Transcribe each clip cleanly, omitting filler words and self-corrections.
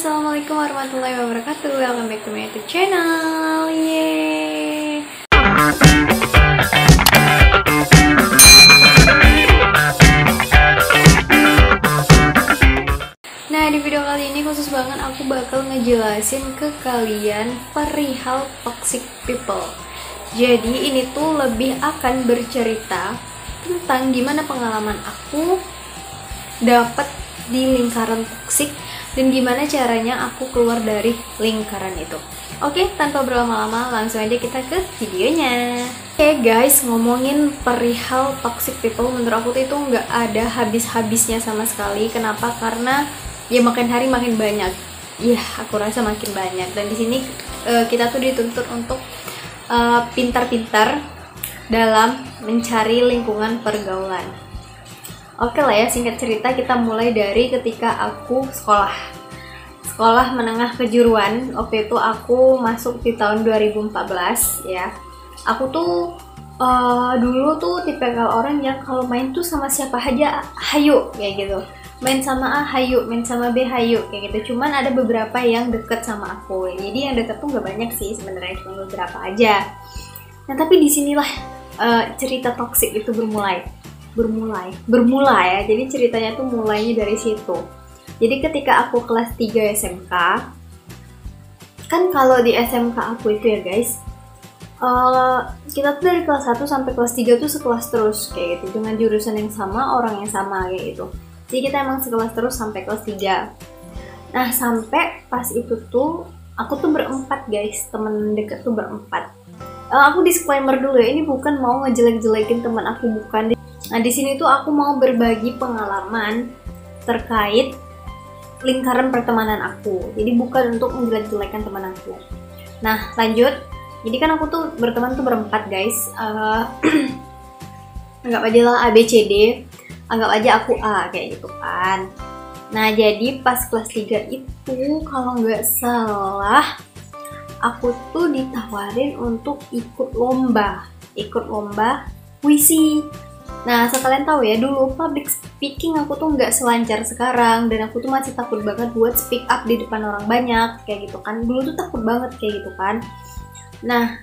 Assalamualaikum warahmatullahi wabarakatuh. Welcome back to my YouTube channel. Yeay. Nah, di video kali ini khusus banget aku bakal ngejelasin ke kalian perihal toxic people. Jadi ini tuh lebih akan bercerita tentang gimana pengalaman aku dapat di lingkaran toksik dan gimana caranya aku keluar dari lingkaran itu. Oke, tanpa berlama-lama langsung aja kita ke videonya. Oke guys, ngomongin perihal toxic people, menurut aku tuh itu nggak ada habis-habisnya sama sekali. Kenapa? Karena ya makin hari makin banyak. Ya, aku rasa makin banyak. Dan di sini kita tuh dituntut untuk pintar-pintar dalam mencari lingkungan pergaulan. Oke lah ya, singkat cerita kita mulai dari ketika aku sekolah menengah kejuruan. Waktu itu aku masuk di tahun 2014 ya. Aku tuh dulu tuh tipikal orang yang kalau main tuh sama siapa aja hayu kayak gitu. Main sama A hayu, main sama B hayu kayak gitu. Cuman ada beberapa yang deket sama aku. Jadi yang deket tuh nggak banyak sih sebenarnya, cuma beberapa aja. Nah tapi disinilah cerita toksik itu bermula ya. Jadi ceritanya tuh mulainya dari situ. Jadi ketika aku kelas 3 SMK, kan kalau di SMK aku itu ya guys, kita tuh dari kelas 1 sampai kelas 3 tuh sekelas terus kayak gitu, dengan jurusan yang sama, orang yang sama kayak gitu. Jadi kita emang sekelas terus sampai kelas 3. Nah sampai pas itu tuh aku tuh berempat guys, temen deket tuh berempat. Aku disclaimer dulu ya, ini bukan mau ngejelek-jelekin teman aku, bukan. Nah di sini tuh aku mau berbagi pengalaman terkait lingkaran pertemanan aku. Jadi bukan untuk menjelek-jelekan teman aku. Nah lanjut. Jadi kan aku tuh berteman tuh berempat guys. Anggap aja lah A, B, C, D. Anggap aja aku A kayak gitu kan. Nah jadi pas kelas 3 itu kalau nggak salah, aku tuh ditawarin untuk ikut lomba puisi. Nah, asal kalian tahu ya, dulu public speaking aku tuh nggak selancar sekarang, dan aku tuh masih takut banget buat speak up di depan orang banyak kayak gitu kan. Dulu tuh takut banget kayak gitu kan. Nah,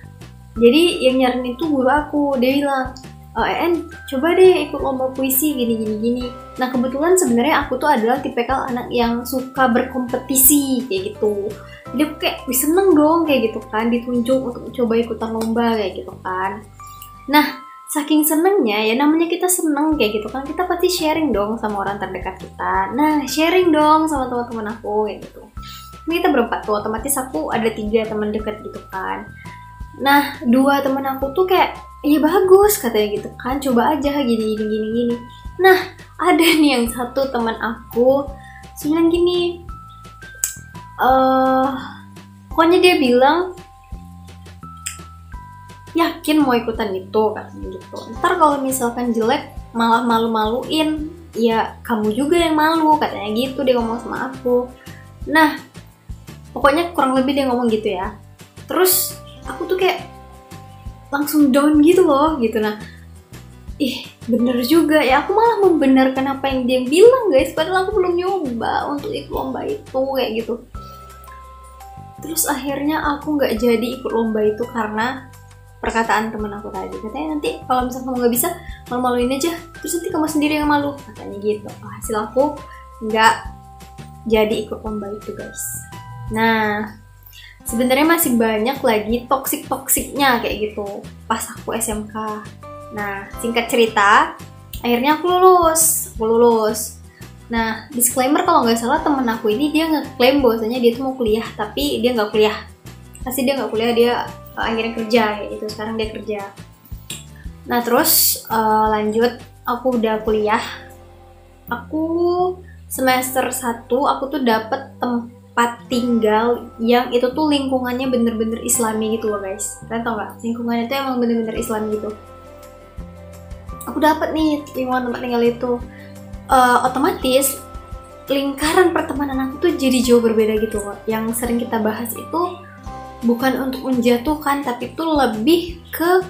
jadi yang nyaranin itu guru aku, dia bilang, En, coba deh ikut lomba puisi gini. Nah, kebetulan sebenarnya aku tuh adalah tipikal anak yang suka berkompetisi kayak gitu. Jadi aku kayak seneng dong kayak gitu kan, ditunjuk untuk coba ikutan lomba kayak gitu kan. Nah, saking senengnya ya, namanya kita seneng kayak gitu kan, kita pasti sharing dong sama orang terdekat kita. Nah, sharing dong sama teman-teman aku kayak gitu. Ini kita berempat tuh, otomatis aku ada 3 teman dekat gitu kan. Nah, 2 teman aku tuh kayak, iya bagus katanya gitu kan, coba aja gini. Nah, ada nih yang satu teman aku bilang gini, pokoknya dia bilang, yakin mau ikutan itu katanya gitu. Ntar kalau misalkan jelek malah malu-maluin, ya kamu juga yang malu katanya gitu, dia ngomong sama aku. Nah pokoknya kurang lebih dia ngomong gitu ya. Terus aku tuh kayak langsung down gitu loh gitu. Nah bener juga ya, aku malah membenarkan apa yang dia bilang guys, padahal aku belum nyoba untuk ikut lomba itu kayak gitu. Terus akhirnya aku nggak jadi ikut lomba itu karena perkataan temen aku tadi. Katanya nanti kalau misalnya kamu nggak bisa, malu-maluin aja, terus nanti kamu sendiri yang malu katanya gitu. Hasil aku nggak jadi ikut lomba itu guys. Nah sebenarnya masih banyak lagi toksiknya kayak gitu pas aku SMK. Nah singkat cerita, akhirnya aku lulus. Nah disclaimer, kalau nggak salah temen aku ini dia ngeklaim bahwasanya dia tuh mau kuliah, tapi dia nggak kuliah. Pasti dia nggak kuliah, dia akhirnya kerja kayak gitu. Sekarang dia kerja. Nah terus lanjut, aku udah kuliah. Aku semester 1 aku tuh dapet tempat tinggal yang itu tuh lingkungannya bener-bener islami gitu loh guys. Kalian tau gak? Lingkungannya tuh emang bener-bener islami gitu. Aku dapet nih lingkungan tempat tinggal itu. Otomatis lingkaran pertemanan aku tuh jadi jauh berbeda gitu loh. Yang sering kita bahas itu bukan untuk menjatuhkan, tapi itu lebih ke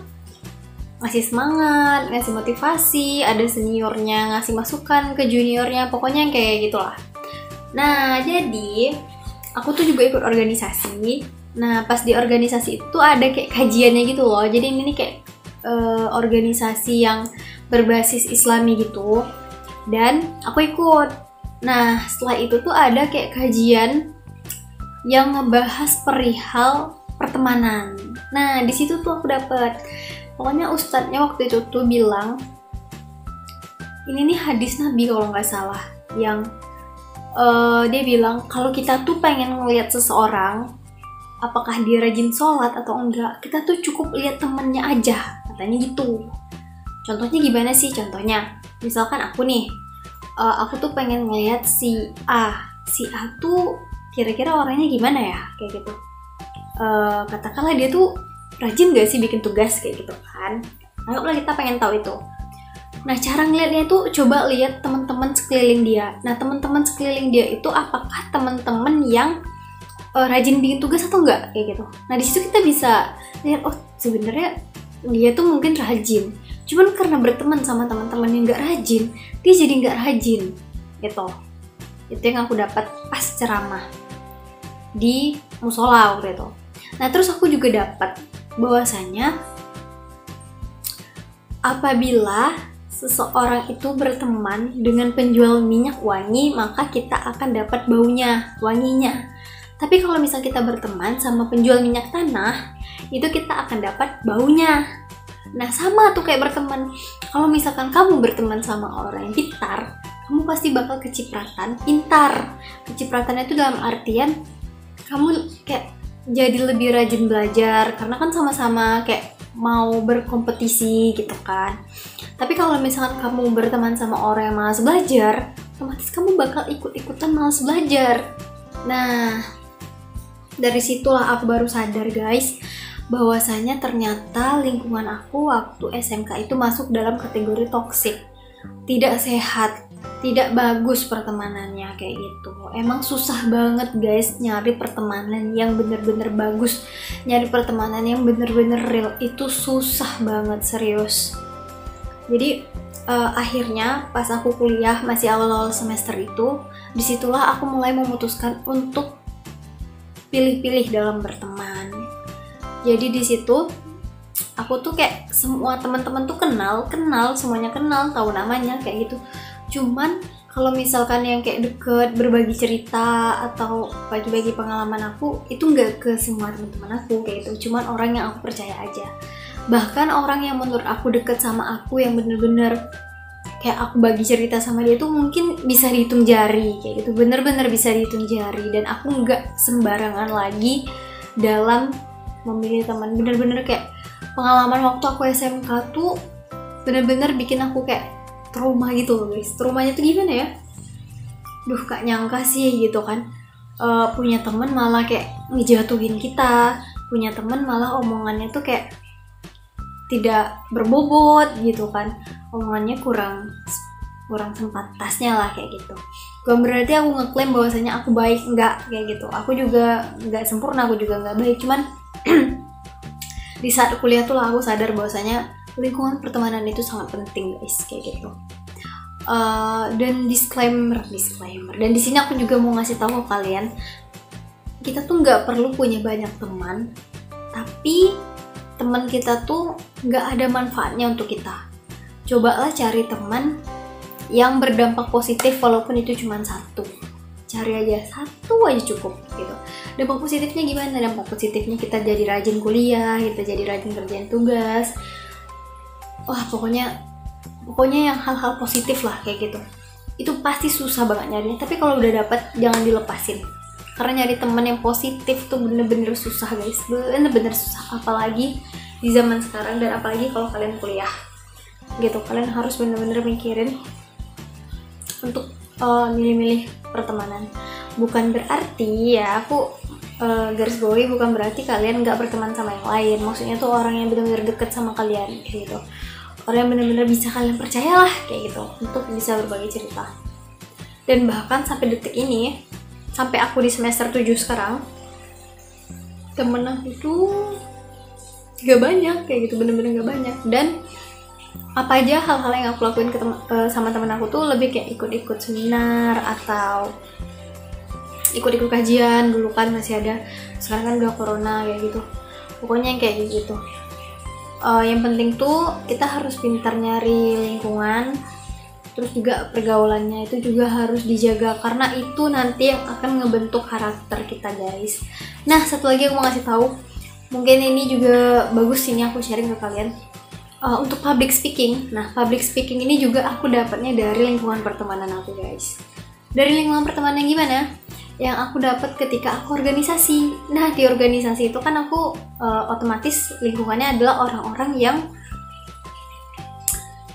ngasih semangat, ngasih motivasi, ada seniornya ngasih masukan ke juniornya, pokoknya kayak gitulah. Nah jadi aku tuh juga ikut organisasi. Nah pas di organisasi itu ada kayak kajiannya gitu loh. Jadi ini kayak organisasi yang berbasis Islami gitu, dan aku ikut. Nah setelah itu tuh ada kayak kajian yang ngebahas perihal pertemanan. Nah di situ tuh aku dapet, pokoknya ustadznya waktu itu tuh bilang, ini nih hadis Nabi kalau nggak salah, yang dia bilang kalau kita tuh pengen ngeliat seseorang apakah dia rajin sholat atau enggak, kita tuh cukup lihat temennya aja, katanya gitu. Contohnya gimana sih? Contohnya misalkan aku nih, aku tuh pengen ngeliat si A tuh kira-kira orangnya gimana ya, kayak gitu. Katakanlah dia tuh rajin gak sih bikin tugas, kayak gitu kan. Anggaplah kita pengen tahu itu. Nah cara ngeliatnya itu coba lihat teman-teman sekeliling dia. Nah teman-teman sekeliling dia itu apakah teman-teman yang rajin bikin tugas atau enggak, kayak gitu. Nah di situ kita bisa lihat, oh sebenarnya dia tuh mungkin rajin, cuman karena berteman sama teman-teman yang nggak rajin, dia jadi nggak rajin gitu. Itu yang aku dapat pas ceramah di musola waktu itu. Nah terus aku juga dapat bahwasanya apabila seseorang itu berteman dengan penjual minyak wangi, maka kita akan dapat baunya, wanginya. Tapi kalau misal kita berteman sama penjual minyak tanah, itu kita akan dapat baunya. Nah sama tuh kayak berteman. Kalau misalkan kamu berteman sama orang yang pintar, kamu pasti bakal kecipratan pintar. Kecipratannya itu dalam artian kamu kayak jadi lebih rajin belajar, karena kan sama-sama kayak mau berkompetisi gitu kan. Tapi kalau misalkan kamu berteman sama orang yang malas belajar, otomatis kamu bakal ikut-ikutan malas belajar. Nah dari situlah aku baru sadar guys, bahwasanya ternyata lingkungan aku waktu SMK itu masuk dalam kategori toksik, tidak sehat, tidak bagus pertemanannya, kayak gitu. Emang susah banget guys nyari pertemanan yang bener-bener bagus, nyari pertemanan yang bener-bener real itu susah banget, serius. Jadi akhirnya pas aku kuliah masih awal-awal semester itu, disitulah aku mulai memutuskan untuk pilih-pilih dalam berteman. Jadi di situ aku tuh kayak semua teman-teman tuh kenal, semuanya kenal, tahu namanya kayak gitu. Cuman kalau misalkan yang kayak deket, berbagi cerita atau bagi-bagi pengalaman aku, itu nggak ke semua teman-teman aku kayak gitu. Cuman orang yang aku percaya aja. Bahkan orang yang menurut aku deket sama aku, yang bener-bener kayak aku bagi cerita sama dia tuh mungkin bisa dihitung jari kayak gitu, bener-bener bisa dihitung jari. Dan aku nggak sembarangan lagi dalam memilih teman, bener-bener kayak pengalaman waktu aku SMK tuh bener-bener bikin aku kayak trauma gitu loh guys. Traumanya tuh gimana ya, duh gak nyangka sih gitu kan, punya temen malah kayak ngejatuhin kita, punya temen malah omongannya tuh kayak tidak berbobot gitu kan, omongannya kurang sempatasnya lah kayak gitu. Bukan berarti aku ngeklaim bahwasanya aku baik, enggak kayak gitu. Aku juga nggak sempurna, aku juga nggak baik. Cuman di saat kuliah tuh lah aku sadar bahwasanya lingkungan pertemanan itu sangat penting guys, kayak gitu. Dan disclaimer. Dan di sini aku juga mau ngasih tahu ke kalian, kita tuh nggak perlu punya banyak teman, tapi teman kita tuh nggak ada manfaatnya untuk kita. Cobalah cari teman yang berdampak positif, walaupun itu cuma satu. Cari aja satu aja cukup gitu. Dampak positifnya gimana? Dampak positifnya kita jadi rajin kuliah, kita jadi rajin kerjain tugas. Wah pokoknya yang hal-hal positif lah kayak gitu. Itu pasti susah banget nyarinya, tapi kalau udah dapet jangan dilepasin. Karena nyari teman yang positif tuh bener-bener susah guys, bener-bener susah. Apalagi di zaman sekarang, dan apalagi kalau kalian kuliah gitu, kalian harus bener-bener mikirin untuk milih-milih pertemanan. Bukan berarti ya aku garis bawahi, bukan berarti kalian nggak berteman sama yang lain. Maksudnya tuh orang yang benar-benar deket sama kalian gitu, orang yang benar-benar bisa kalian percaya lah kayak gitu, untuk bisa berbagi cerita. Dan bahkan sampai detik ini, sampai aku di semester 7 sekarang, temen aku tuh gak banyak kayak gitu, bener-bener gak banyak. Dan apa aja hal-hal yang aku lakuin sama temen aku tuh lebih kayak ikut-ikut seminar atau ikut-ikut kajian dulu kan masih ada, sekarang kan udah corona kayak gitu. Pokoknya yang kayak gitu. Yang penting tuh kita harus pintar nyari lingkungan, terus juga pergaulannya itu juga harus dijaga karena itu nanti yang akan ngebentuk karakter kita guys. Nah satu lagi aku mau ngasih tahu, mungkin ini juga bagus ini aku sharing ke kalian. Untuk public speaking, nah public speaking ini juga aku dapatnya dari lingkungan pertemanan aku guys. Dari lingkungan pertemanan gimana? Yang aku dapat ketika aku organisasi. Nah di organisasi itu kan aku otomatis lingkungannya adalah orang-orang yang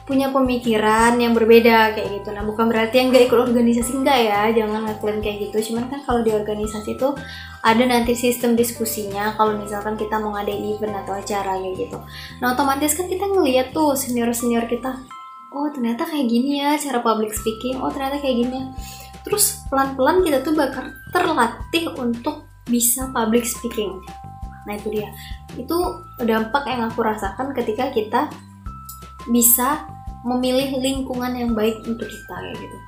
punya pemikiran yang berbeda kayak gitu. Nah bukan berarti yang nggak ikut organisasi enggak ya, jangan ngeklaim kayak gitu. Cuman kan kalau di organisasi itu ada nanti sistem diskusinya kalau misalkan kita mau ngadain event atau acara kayak gitu. Nah otomatis kan kita ngeliat tuh senior-senior kita, oh ternyata kayak gini ya cara public speaking, oh ternyata kayak gini ya. Terus pelan-pelan kita tuh bakal terlatih untuk bisa public speaking. Nah itu dia, itu dampak yang aku rasakan ketika kita bisa memilih lingkungan yang baik untuk kita kayak gitu.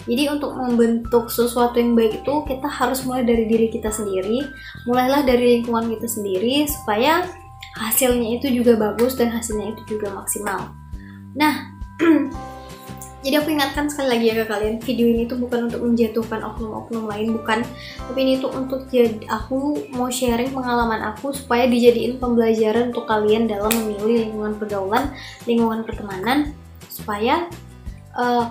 Jadi untuk membentuk sesuatu yang baik itu kita harus mulai dari diri kita sendiri, mulailah dari lingkungan kita sendiri supaya hasilnya itu juga bagus dan hasilnya itu juga maksimal. Nah jadi aku ingatkan sekali lagi ya ke kalian, video ini tuh bukan untuk menjatuhkan oknum-oknum lain, bukan, tapi ini tuh untuk aku mau sharing pengalaman aku supaya dijadiin pembelajaran untuk kalian dalam memilih lingkungan pergaulan, lingkungan pertemanan, supaya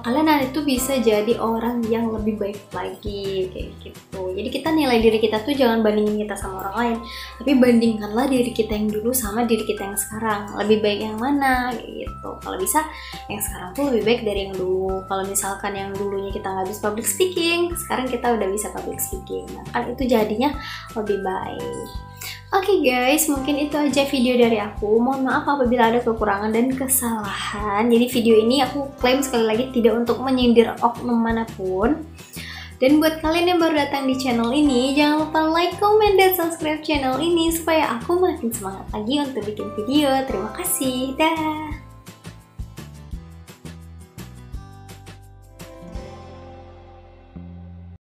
kalian nanti tuh bisa jadi orang yang lebih baik lagi kayak gitu. Jadi kita nilai diri kita tuh jangan bandingin kita sama orang lain, tapi bandingkanlah diri kita yang dulu sama diri kita yang sekarang, lebih baik yang mana kayak gitu. Kalau bisa yang sekarang tuh lebih baik dari yang dulu. Kalau misalkan yang dulunya kita nggak bisa public speaking, sekarang kita udah bisa public speaking, nah kan itu jadinya lebih baik. Oke guys, mungkin itu aja video dari aku. Mohon maaf apabila ada kekurangan dan kesalahan. Jadi video ini aku klaim sekali lagi tidak untuk menyindir oknum manapun. Dan buat kalian yang baru datang di channel ini, jangan lupa like, comment, dan subscribe channel ini supaya aku makin semangat lagi untuk bikin video. Terima kasih, dah.